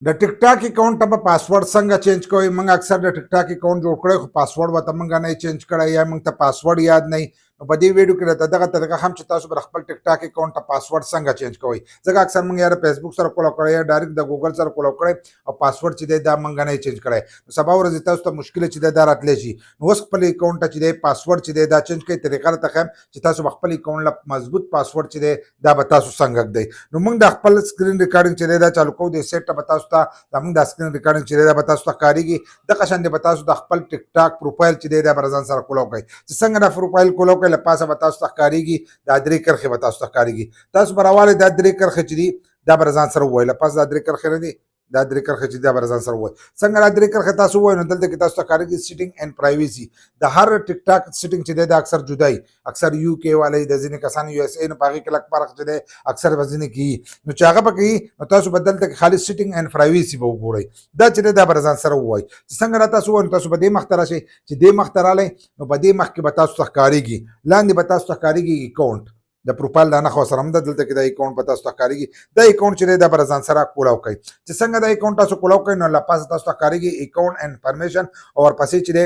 د ټیک ټاک اکاؤنٹ ته پاسورډ څنګه چینج کوئ؟ موږ اکثر د ټیک ټاک اکاؤنٹ جوړ کړی خو پاسورډ ورته موږ نه چینج کړی یا موږ ته پاسورډ یاد نه. نو په دې ویډیو کې راته دغه طریقه هم چې تاسو به خپل ټیک ټاک اکاؤنٹ ته پاسورډ څنګه چینج کوئ. ځکه اکثر موږ یا د فیسبوک سره کولو کړی یا ډایرکټ د ګوګل سره کولو کړی او پاسورډ چې دی دا موږ نه چینج کړی. نو سبا ورځ تاسو ته مشکل چې دی دا راتلی شي. نو اوس خپل اکاؤنٹ ته چې دی پاسورډ چې دی دا چینج کړئ. طریقه راته ښیم چې تاسو به خپل اکاؤنٹ له مضبوط پاسورډ چې دی دا به تاسو څنګه ږدئ. نو موږ د خپل سکرین ریکارډینګ چې دی دا چالو کوو. د سیټ به تاسو ته زموږ د سکرین ریکارډینګ چې دی دا به تاسو ته ښکارېږي. دغه شان به تاسو د خپل ټیک ټاک پروفایل چې دی دا به ځان سره کولو کوئ. چې څنګه دا پروفایل کولو کوئ له پاسه به تاسو ته ښکارېږي. دا درې کرښې به تاسو ته ښکارېږي. تاسو به راوالی دا درې کرښې چې دي دا به ځان سره ووایي. له پاسه دا درې کرښې نه دي دا درې کرښې چې دا به ځان سره ووایي. څنګه دا درې کرښې تاسو ووایي نو دلته کې تاسو ته ښکارېږي سیټینګ اینډ پرایویسي. د هر ټیک ټاک سیټینګ چې دی دا اکثر جدا وي. اکثر یو کې والی د ځینې کسانو یو اس ای نو په هغې کې لږ فرق چې دی اکثر به ځینې کې وي. نو چې هغه پکې وي نو تاسو به دلته کې خالي سیټینګ اینډ پرایویسي به وګورئ. دا چې دی دا به ځان سره ووایي. چې څنګه را تاسو ووایي نو تاسو به دې مخ ته راشئ. چې دې مخ ته رالی نو په دې مخ کې به تاسو ته ښکارېږي. لاندې به تاسو ته ښکارېږي اکاؤنٹ. د پروفایل دا نښه ورسره هم ده. دلته کې دا اکاؤنٹ به تاسو ته ښکارېږي. دا اکاؤنٹ چې دی دا به ځان سره کولاو کوئ. چې څنګه دا اکاؤنٹ تاسو کولاو کوئ نو له پاسه تاسو ته ښکارېږي اکاؤنٹ اینډ پرمیشن او ورپسې چې دی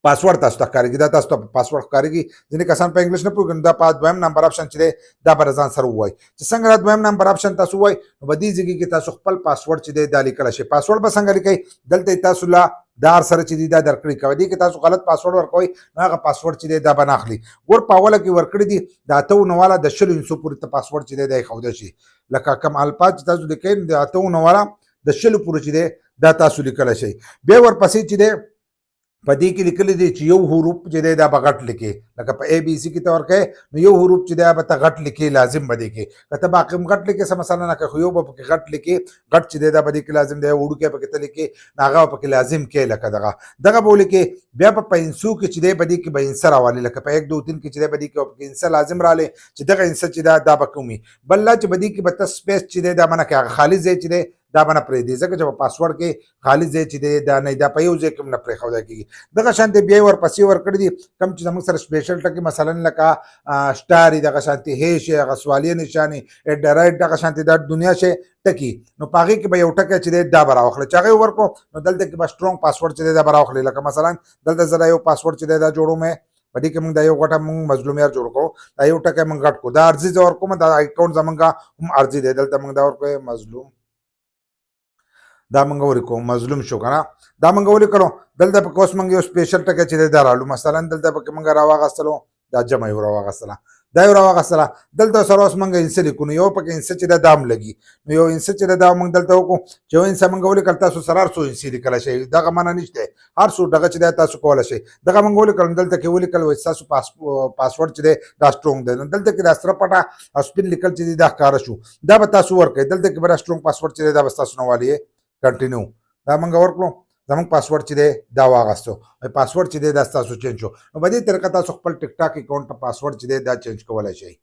پاسورډ تاسو ته ښکارېږي. دا تاسو ته پاسورډ ښکارېږي. ځینې کسان په انګلیش نه پوهېږي نو دا په دویم نمبر آپشن چې دی دا به ځان سره ووایي. چې څنګه دا دویم نمبر آپشن تاسو ووایي نو په دې ځای کې تاسو خپل پاسورډ چې دی دا لیکلی شئ. پاسورډ به څنګه لیکئ دلته تاسو لا دار سره چې دی دا درکړي کوي. دې کې تاسو غلط پاسورډ ورکوئ نو هغه پاسورډ چې دی دا به نه اخلي. ګور په اوله کې ورکړي دي د 98 والا د 20 انچو پورې ته پاسورډ چې دی دا ایښودی شي. لکه کوم الفاظ چې تاسو لیکئ د 98 والا د 20 پورې چې دی دا تاسو لیکلی شئ. بیا ورپسې چې دی په دې کې لیکلي دي چې یو حروف چې دی دا به غټ لیکې. لکه په اے بي سي کې ته ورکوې نو یو حروف چې دی به ته غټ لیکې لازم به دی کې. که ته باقي هم غټ لیکې څه مسله نه کوي خو یو به پکې غټ لیکې. غټ چې دی دا به دې کې لازم دی. وړوکی پکې ته لیکې نو هغه به پکې لازم کې لکه دغه به ولیکې. بیا په انسو کې چې دی به دې کې به انسه راوالي. لکه په 1 2 3 کې چې دی به دې کې پکې انسه لازم رالی چې دغه انسه چې دا به کوم وي. بل لا چې به دې کې به ته سپیس چې دی دا به نه کوې. هغه خالي ځای چې دی دا به نه پرېږدي. ځکه چې په پاسورډ کې خالي ځای چې دی دا نه دا په یو ځای کې هم نه پرېښودی کېږي. دغه شانتې بیا یې ورپسې ورکړي دي کوم چې زموږ سره سپیشل ټکي مثلا لکه سټار یي دغه شانتې هیش یې هغه سوالیه نشان یې ایټ د رایټ دغه شانتې دا دنیا شی ټکي. نو په هغې کې به یو ټکی چې دی دا به راواخلي. چې هغه یې ورکړو نو دلته کې به سټرونګ پاسورډ چې دی دا به راواخلي. لکه مثلا دلته زه دا یو پاسورډ چې دی دا جوړوم په دې کې موږ دا یو غټه موږ مظلومیار جوړ کړو. دا یو ټکی موږ غټ کړو. دا ارزي زه ورکوم دا اکاؤنٹ زموږ هم ارزي دی. دلته موږ دا ورکوو مظلوم. دا موږ ولیکو مظلوم شو که نه. دا موږ ولیکلو. دلته پکې اوس موږ یو سپیشل ټکی چې دی دا راړو. مثلا دلته پکې موږ راواغستلو دا جمع یو راواغستله دا یو راواغستله. دلته سره اوس موږ انسه لیکو نو یو پکې انسه چې دی دا هم لګي. نو یو انسه چې دی دا موږ دلته وکړو چې یو انسه موږ ولیکل. تاسو سره هر څو انسې لیکلی شئ. دغه معنی نشته. هر څو دغه چې دی تاسو کولی شئ. دغه موږ ولیکل دلته کې ولیکل وایي ستاسو پاسورډ چې دی دا سټرونګ دی. نو دلته کې دا سره پټه او سپین لیکل چې دی دا ښکاره شو. دا به تاسو ورکوئ. دلته کې به دا سټرونګ پاسورډ چې دی دا به ستاسو نه والي کنټینیو. دا موږ ورکړو. زموږ پاسورډ چې دی دا واغستو. پاسورډ چې دی دا ستاسو چینج شو. نو په دې طریقه تاسو خپل ټیک ټاک اکاؤنٹ ته پاسورډ چې دی دا چینج کولی شئ.